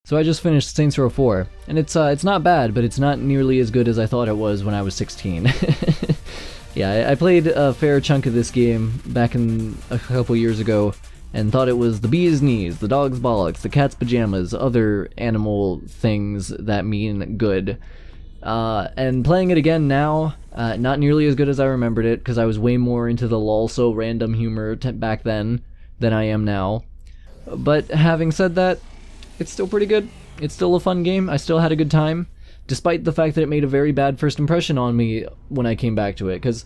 So I just finished Saints Row 4, and it's not bad, but it's not nearly as good as I thought it was when I was 16. Yeah, I played a fair chunk of this game back in a couple years ago, and thought it was the bee's knees, the dog's bollocks, the cat's pajamas, other animal things that mean good. And playing it again now, not nearly as good as I remembered it, because I was way more into the lol-so random humor back then than I am now. But having said that, it's still pretty good. It's still a fun game. I still had a good time, despite the fact that it made a very bad first impression on me when I came back to it, because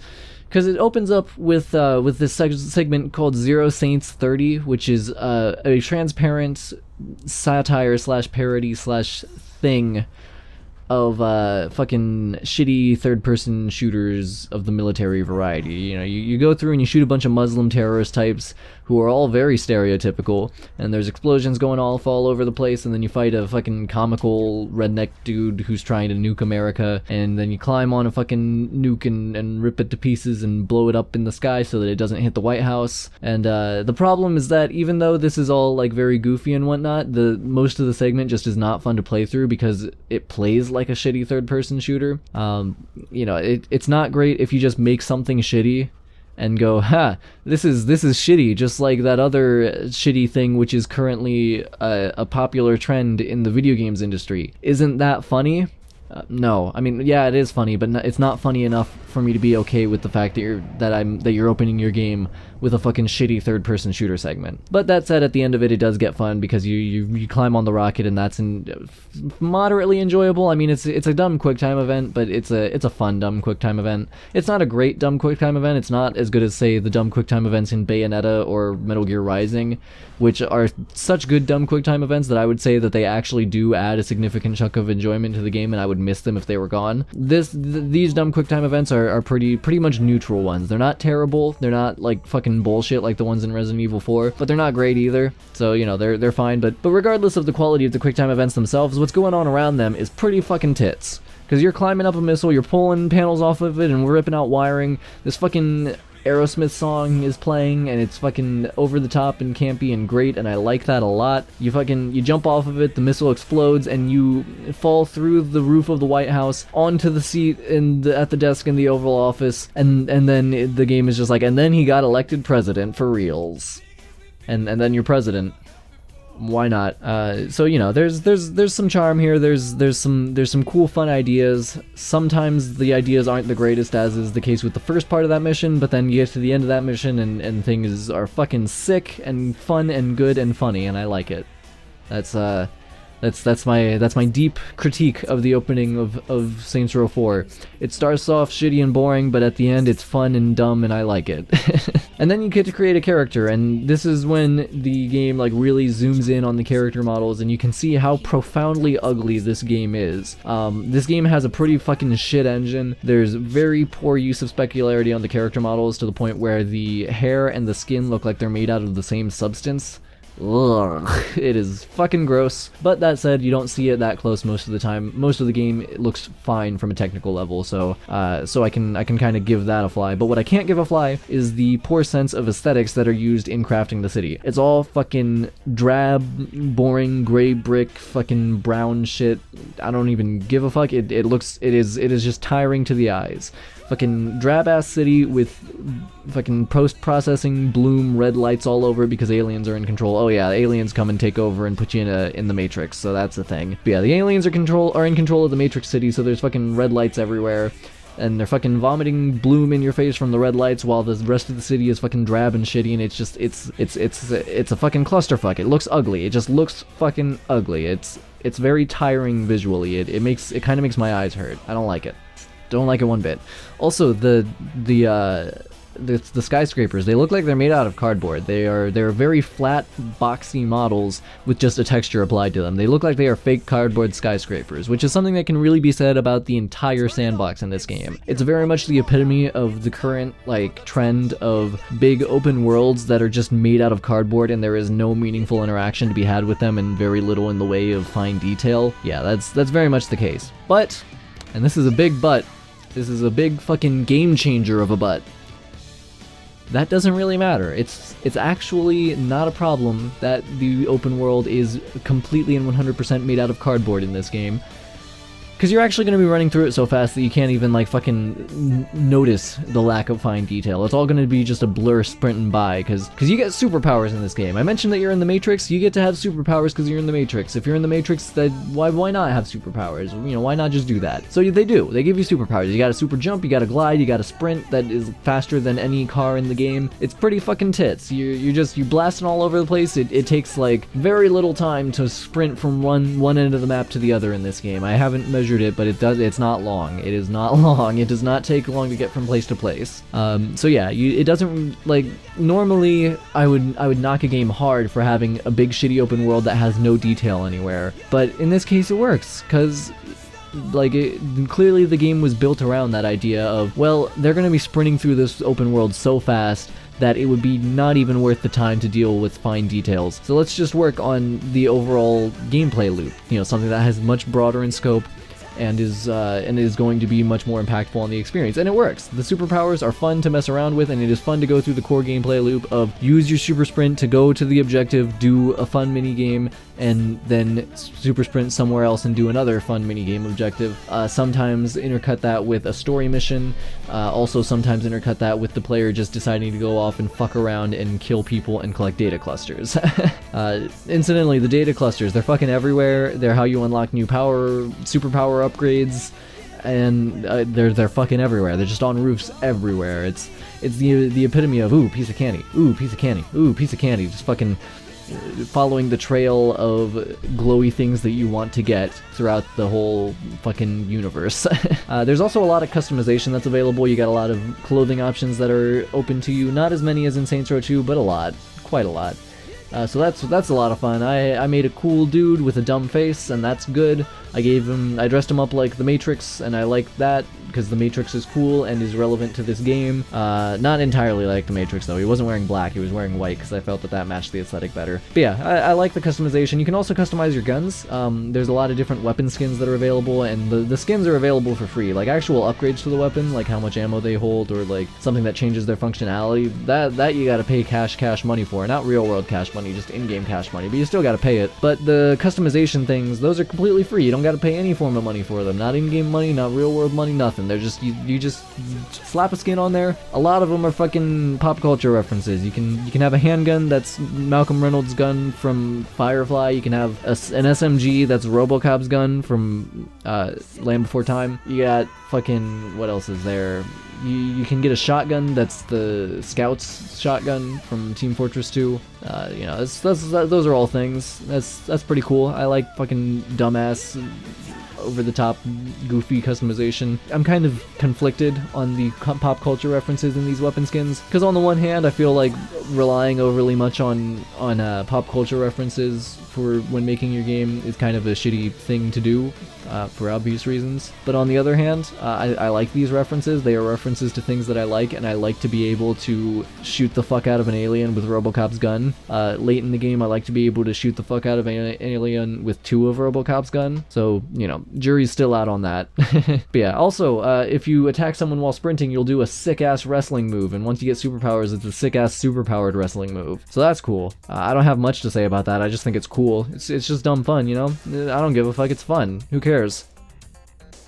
it opens up with this segment called Zero Saints 30, which is a transparent satire slash parody slash thing of fucking shitty third-person shooters of the military variety. You know, you go through and you shoot a bunch of Muslim terrorist types who are all very stereotypical, and there's explosions going off all over the place, and then you fight a fucking comical redneck dude who's trying to nuke America, and then you climb on a fucking nuke and rip it to pieces and blow it up in the sky so that it doesn't hit the White House. And the problem is that even though this is all like very goofy and whatnot, most of the segment just is not fun to play through because it plays like a shitty third-person shooter. You know, it's not great if you just make something shitty and go, ha, this is shitty, just like that other shitty thing which is currently a popular trend in the video games industry. Isn't that funny? No, I mean, yeah, it is funny, but it's not funny enough for me to be okay with the fact that you're opening your game with a fucking shitty third-person shooter segment. But that said, at the end of it, it does get fun because you climb on the rocket, and that's moderately enjoyable. I mean, it's a dumb QuickTime event, but it's a fun dumb QuickTime event. It's not a great dumb QuickTime event. It's not as good as, say, the dumb QuickTime events in Bayonetta or Metal Gear Rising, which are such good dumb QuickTime events that I would say that they actually do add a significant chunk of enjoyment to the game, and I would miss them if they were gone. These dumb QuickTime events are pretty much neutral ones. They're not terrible. They're not like fucking bullshit like the ones in Resident Evil 4, but they're not great either. So, you know, they're fine. But regardless of the quality of the QuickTime events themselves, what's going on around them is pretty fucking tits. Because you're climbing up a missile, you're pulling panels off of it, and we're ripping out wiring. This fucking Aerosmith song is playing, and it's fucking over the top and campy and great, and I like that a lot. You jump off of it, the missile explodes, and you fall through the roof of the White House onto the seat at the desk in the Oval Office, and then the game is just like, and then he got elected president for reals. And then you're president. Why not? So, you know, there's some charm here. There's some cool, fun ideas. Sometimes the ideas aren't the greatest, as is the case with the first part of that mission, but then you get to the end of that mission and things are fucking sick and fun and good and funny, and I like it. That's my deep critique of the opening of Saints Row 4. It starts off shitty and boring, but at the end it's fun and dumb, and I like it. And then you get to create a character, and this is when the game like really zooms in on the character models, and you can see how profoundly ugly this game is. This game has a pretty fucking shit engine. There's very poor use of specularity on the character models to the point where the hair and the skin look like they're made out of the same substance. Ugh, it is fucking gross. But that said, you don't see it that close most of the time. Most of the game looks fine from a technical level, so I can kind of give that a fly. But what I can't give a fly is the poor sense of aesthetics that are used in crafting the city. It's all fucking drab, boring, gray brick, fucking brown shit. I don't even give a fuck. It is just tiring to the eyes. Fucking drab-ass city with fucking post-processing bloom red lights all over because aliens are in control. Oh yeah, aliens come and take over and put you in the Matrix, so that's the thing. But yeah, the aliens are in control of the Matrix city, so there's fucking red lights everywhere, and they're fucking vomiting bloom in your face from the red lights while the rest of the city is fucking drab and shitty, and it's a fucking clusterfuck. It looks ugly. It just looks fucking ugly. It's very tiring visually. It kind of makes my eyes hurt. I don't like it. Don't like it one bit. Also, the skyscrapers, they look like they're made out of cardboard. They're very flat, boxy models with just a texture applied to them. They look like they are fake cardboard skyscrapers, which is something that can really be said about the entire sandbox in this game. It's very much the epitome of the current like trend of big open worlds that are just made out of cardboard and there is no meaningful interaction to be had with them and very little in the way of fine detail. Yeah, that's very much the case. But, and this is a big but, this is a big fucking game changer of a but. that doesn't really matter. It's actually not a problem that the open world is completely and 100% made out of cardboard in this game. Because you're actually going to be running through it so fast that you can't even, like, fucking notice the lack of fine detail. It's all going to be just a blur sprinting by, because you get superpowers in this game. I mentioned that you're in the Matrix. You get to have superpowers because you're in the Matrix. If you're in the Matrix, then why not have superpowers? You know, why not just do that? So they do. They give you superpowers. You got a super jump, you got a glide, you got a sprint that is faster than any car in the game. It's pretty fucking tits. You're blasting all over the place. It takes, like, very little time to sprint from one end of the map to the other in this game. I haven't measured it, but it's not long. It is not long. It does not take long to get from place to place. So yeah, it doesn't, like, normally I would knock a game hard for having a big shitty open world that has no detail anywhere, but in this case it works, because like, clearly the game was built around that idea of, well, they're gonna be sprinting through this open world so fast that it would be not even worth the time to deal with fine details. So let's just work on the overall gameplay loop, you know, something that has much broader in scope and is going to be much more impactful on the experience. And it works. The superpowers are fun to mess around with, and it is fun to go through the core gameplay loop of use your super sprint to go to the objective, do a fun mini game, and then super sprint somewhere else and do another fun mini game objective. Sometimes intercut that with a story mission. Also sometimes intercut that with the player just deciding to go off and fuck around and kill people and collect data clusters. Incidentally, the data clusters, they're fucking everywhere. They're how you unlock new superpower upgrades, and they're fucking everywhere. They're just on roofs everywhere. It's the epitome of, ooh, piece of candy, ooh, piece of candy, ooh, piece of candy. Just fucking following the trail of glowy things that you want to get throughout the whole fucking universe. There's also a lot of customization that's available. You got a lot of clothing options that are open to you. Not as many as in Saints Row 2, but a lot. Quite a lot. So that's a lot of fun. I made a cool dude with a dumb face, and that's good. I dressed him up like the Matrix, and I like that because the Matrix is cool and is relevant to this game. Not entirely like the Matrix though. He wasn't wearing black, he was wearing white because I felt that matched the aesthetic better. But yeah, I like the customization. You can also customize your guns. There's a lot of different weapon skins that are available, and the skins are available for free. Like actual upgrades to the weapon, like how much ammo they hold, or like something that changes their functionality, that you gotta pay cash money for. Not real world cash money, just in-game cash money, but you still gotta pay it. But the customization things, those are completely free. You don't gotta pay any form of money for them. Not in-game money, not real world money, nothing. They're just, you just slap a skin on there. A lot of them are fucking pop culture references. You can have a handgun that's Malcolm Reynolds' gun from Firefly. You can have an SMG that's RoboCop's gun from Land Before Time. You got fucking, what else is there? You can get a shotgun that's the Scout's shotgun from Team Fortress 2. You know, those are all things. That's pretty cool. I like fucking dumbass, over-the-top, goofy customization. I'm kind of conflicted on the pop culture references in these weapon skins, because on the one hand, I feel like relying overly much on pop culture references for when making your game is kind of a shitty thing to do, for obvious reasons. But on the other hand, I like these references. They are references to things that I like, and I like to be able to shoot the fuck out of an alien with RoboCop's gun. Late in the game, I like to be able to shoot the fuck out of an alien with 2 of RoboCop's gun. So, you know, jury's still out on that. But yeah, also, if you attack someone while sprinting, you'll do a sick-ass wrestling move, and once you get superpowers, it's a sick-ass superpowered wrestling move. So that's cool. I don't have much to say about that. I just think it's cool. It's just dumb fun, you know? I don't give a fuck, it's fun. Who cares?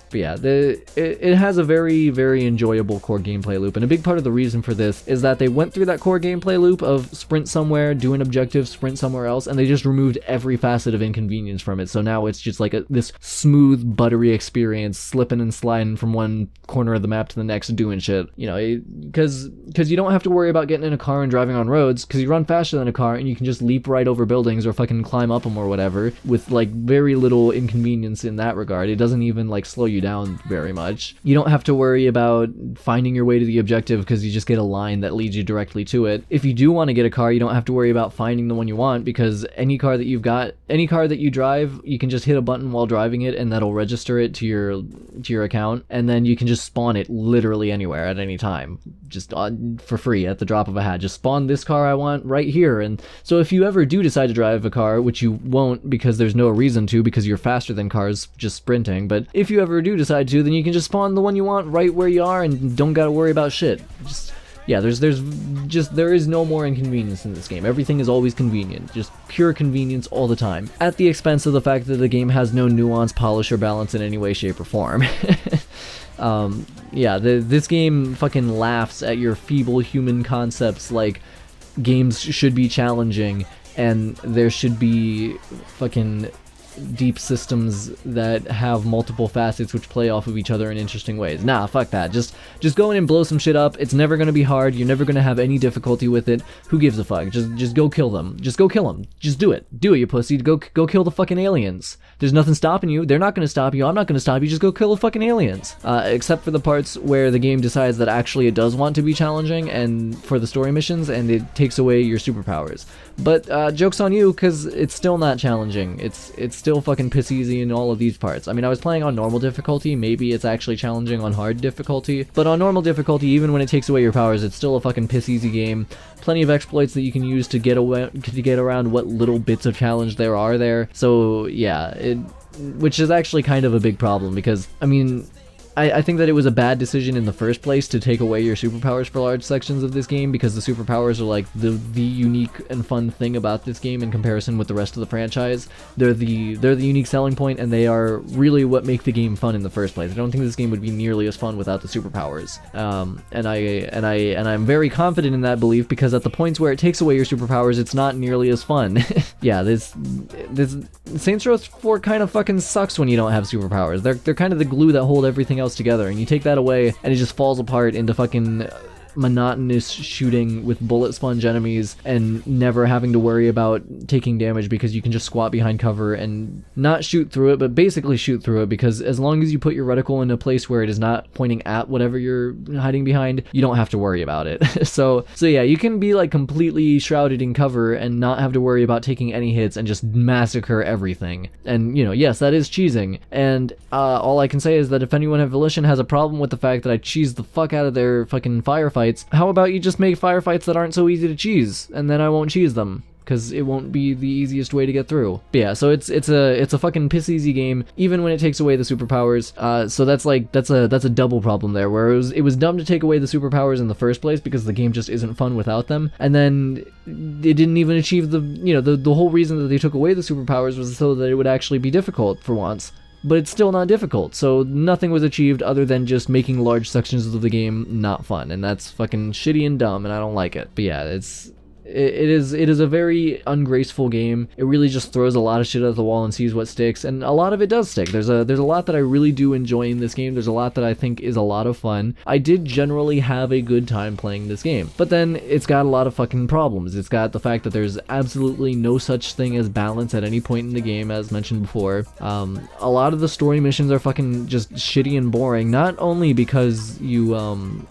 But yeah, it has a very, very enjoyable core gameplay loop, and a big part of the reason for this is that they went through that core gameplay loop of sprint somewhere, do an objective, sprint somewhere else, and they just removed every facet of inconvenience from it. So now it's just like this smooth, buttery experience, slipping and sliding from one corner of the map to the next, doing shit. You know, because you don't have to worry about getting in a car and driving on roads, because you run faster than a car, and you can just leap right over buildings or fucking climb up them or whatever, with like very little inconvenience in that regard. It doesn't even like slow you down very much. You don't have to worry about finding your way to the objective because you just get a line that leads you directly to it. If you do want to get a car, you don't have to worry about finding the one you want, because any car that you drive, you can just hit a button while driving it and that'll register it to your account, and then you can just spawn it literally anywhere at any time, just for free at the drop of a hat. Just spawn this car I want right here. And so if you ever do decide to drive a car, which you won't because there's no reason to, because you're faster than cars just sprinting, but if you ever do decide to, then you can just spawn the one you want right where you are and don't gotta worry about shit. Just yeah, there is no more inconvenience in this game. Everything is always convenient, just pure convenience all the time, at the expense of the fact that the game has no nuance, polish, or balance in any way, shape, or form. Yeah, this game fucking laughs at your feeble human concepts like games should be challenging and there should be fucking deep systems that have multiple facets which play off of each other in interesting ways. Nah, fuck that. Just go in and blow some shit up. It's never gonna be hard. You're never gonna have any difficulty with it. Who gives a fuck? Just go kill them. Just go kill them. Just do it. Do it, you pussy. Go kill the fucking aliens. There's nothing stopping you. They're not gonna stop you. I'm not gonna stop you. Just go kill the fucking aliens. Except for the parts where the game decides that actually it does want to be challenging and for the story missions, and it takes away your superpowers. But joke's on you, because it's still not challenging. It's still fucking piss easy in all of these parts. I mean, I was playing on normal difficulty. Maybe it's actually challenging on hard difficulty. But on normal difficulty, even when it takes away your powers, it's still a fucking piss easy game. Plenty of exploits that you can use to get around what little bits of challenge there are there. So yeah, which is actually kind of a big problem, because I mean, I think that it was a bad decision in the first place to take away your superpowers for large sections of this game, because the superpowers are like the unique and fun thing about this game in comparison with the rest of the franchise. They're the unique selling point, and they are really what make the game fun in the first place. I don't think this game would be nearly as fun without the superpowers. And I'm very confident in that belief, because at the points where it takes away your superpowers, it's not nearly as fun. Yeah, this Saints Row 4 kind of fucking sucks when you don't have superpowers. They're kind of the glue that hold everything else together, and you take that away and it just falls apart into fucking monotonous shooting with bullet sponge enemies and never having to worry about taking damage, because you can just squat behind cover and not shoot through it, but basically shoot through it, because as long as you put your reticle in a place where it is not pointing at whatever you're hiding behind, you don't have to worry about it. So yeah, you can be like completely shrouded in cover and not have to worry about taking any hits and just massacre everything. And you know, yes, that is cheesing, and all I can say is that if anyone at Volition has a problem with the fact that I cheese the fuck out of their fucking firefights, how about you just make firefights that aren't so easy to cheese, and then I won't cheese them, because it won't be the easiest way to get through. But yeah, so it's a fucking piss easy game, even when it takes away the superpowers. So that's a double problem there, where it was dumb to take away the superpowers in the first place, because the game just isn't fun without them, and then it didn't even achieve the whole reason that they took away the superpowers was so that it would actually be difficult for once. But it's still not difficult, so nothing was achieved other than just making large sections of the game not fun, and that's fucking shitty and dumb, and I don't like it. But yeah, it is a very ungraceful game. It really just throws a lot of shit at the wall and sees what sticks, and a lot of it does stick. There's a lot that I really do enjoy in this game. There's a lot that I think is a lot of fun. I did generally have a good time playing this game, but then it's got a lot of fucking problems. It's got the fact that there's absolutely no such thing as balance at any point in the game, as mentioned before. A lot of the story missions are fucking just shitty and boring, not only because you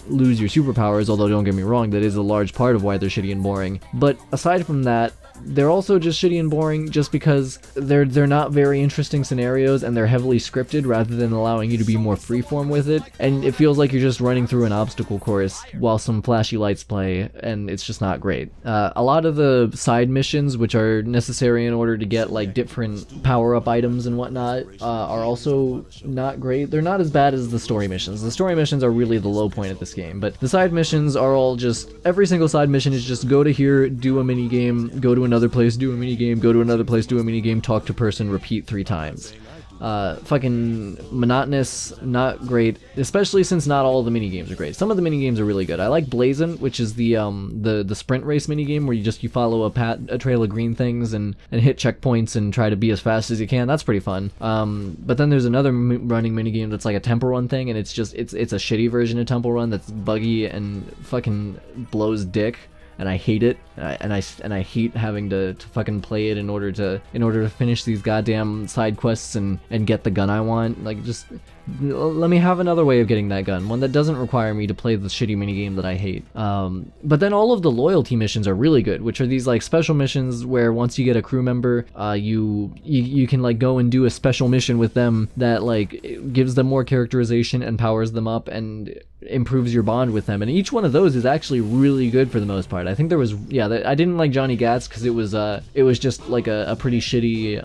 lose your superpowers, although don't get me wrong, that is a large part of why they're shitty and boring. But aside from that, they're also just shitty and boring just because they're not very interesting scenarios, and they're heavily scripted rather than allowing you to be more freeform with it, and it feels like you're just running through an obstacle course while some flashy lights play, and it's just not great. A lot of the side missions, which are necessary in order to get like different power-up items and whatnot, are also not great. They're not as bad as the story missions. The story missions are really the low point of this game, but the side missions are all just, every single side mission is just go to here, do a mini game, go to another place, do a mini game, go to another place, do a mini game, talk to person, repeat 3 times. Fucking monotonous, not great, especially since not all of the mini games are great. Some of the mini games are really good. I like Blazin', which is the sprint race mini game where you follow a trail of green things and hit checkpoints and try to be as fast as you can. That's pretty fun. But then there's another running mini game that's like a temple run thing, and it's a shitty version of temple run that's buggy and fucking blows dick. And I hate it, and I hate having to fucking play it in order to finish these goddamn side quests and get the gun I want. Like, just let me have another way of getting that gun, one that doesn't require me to play the shitty minigame that I hate. But then all of the loyalty missions are really good, which are these like special missions where once you get a crew member, you can like go and do a special mission with them that like gives them more characterization and powers them up, and improves your bond with them, and each one of those is actually really good for the most part. I think there was, I didn't like Johnny Gats because it was just like a pretty shitty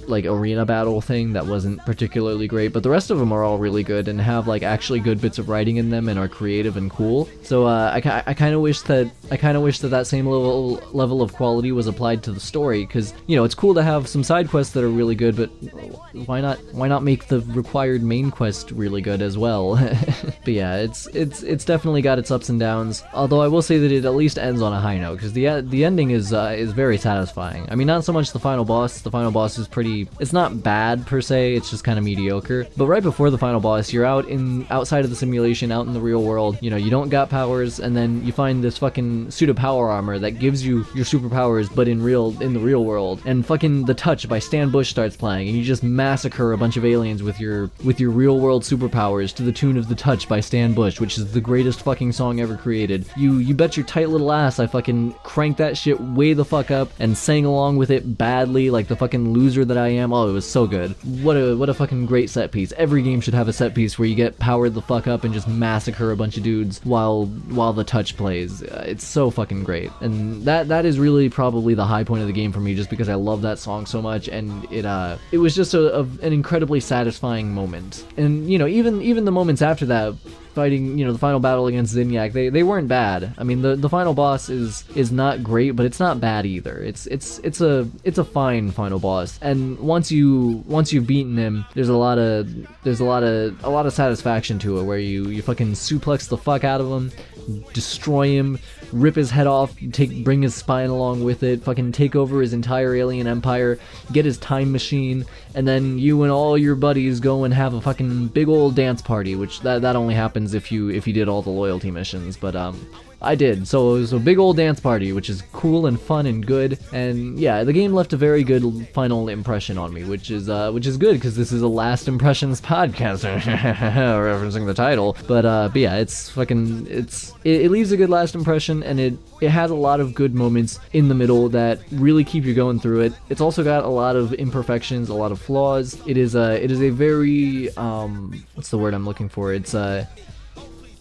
like arena battle thing that wasn't particularly great, but the rest of them are all really good and have like actually good bits of writing in them and are creative and cool. So I kind of wish that same level of quality was applied to the story, because it's cool to have some side quests that are really good, but why not make the required main quest really good as well? But yeah, it's definitely got its ups and downs, although I will say that it at least ends on a high note, because the ending is very satisfying. I mean, not so much the final boss. The final boss is it's not bad per se, it's just kind of mediocre. But right before the final boss, you're outside of the simulation, out in the real world. You don't got powers, and then you find this fucking suit of power armor that gives you your superpowers, but in the real world. And fucking The Touch by Stan Bush starts playing, and you just massacre a bunch of aliens with your real world superpowers to the tune of The Touch by Stan Bush, which is the greatest fucking song ever created. You bet your tight little ass I fucking cranked that shit way the fuck up and sang along with it badly like the fucking loser that I am. Oh, it was so good. What a fucking great set piece. Every game should have a set piece where you get powered the fuck up and just massacre a bunch of dudes while The Touch plays. It's so fucking great. And that is really probably the high point of the game for me, just because I love that song so much, and it was just an incredibly satisfying moment. And even the moments after that, fighting the final battle against Zinyak, they weren't bad. I mean, the final boss is not great, but it's not bad either. It's a fine final boss, and once you've beaten him, there's a lot of satisfaction to it, where you fucking suplex the fuck out of him, destroy him, rip his head off, bring his spine along with it, fucking take over his entire alien empire, get his time machine, and then you and all your buddies go and have a fucking big old dance party, which that only happens if you did all the loyalty missions, but I did. So it was a big old dance party, which is cool and fun and good. And yeah, the game left a very good final impression on me, which is good, because this is a last impressions podcast, referencing the title. But yeah, it leaves a good last impression, and it has a lot of good moments in the middle that really keep you going through it. It's also got a lot of imperfections, a lot of flaws. It is a very what's the word I'm looking for? It's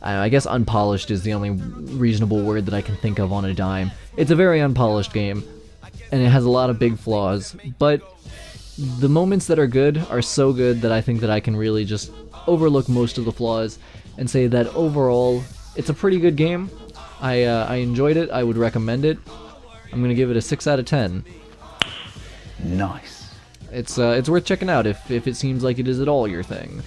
I guess unpolished is the only reasonable word that I can think of on a dime. It's a very unpolished game, and it has a lot of big flaws, but the moments that are good are so good that I think that I can really just overlook most of the flaws and say that overall, it's a pretty good game. I enjoyed it. I would recommend it. I'm gonna give it a 6 out of 10. Nice. It's worth checking out if it seems like it is at all your thing.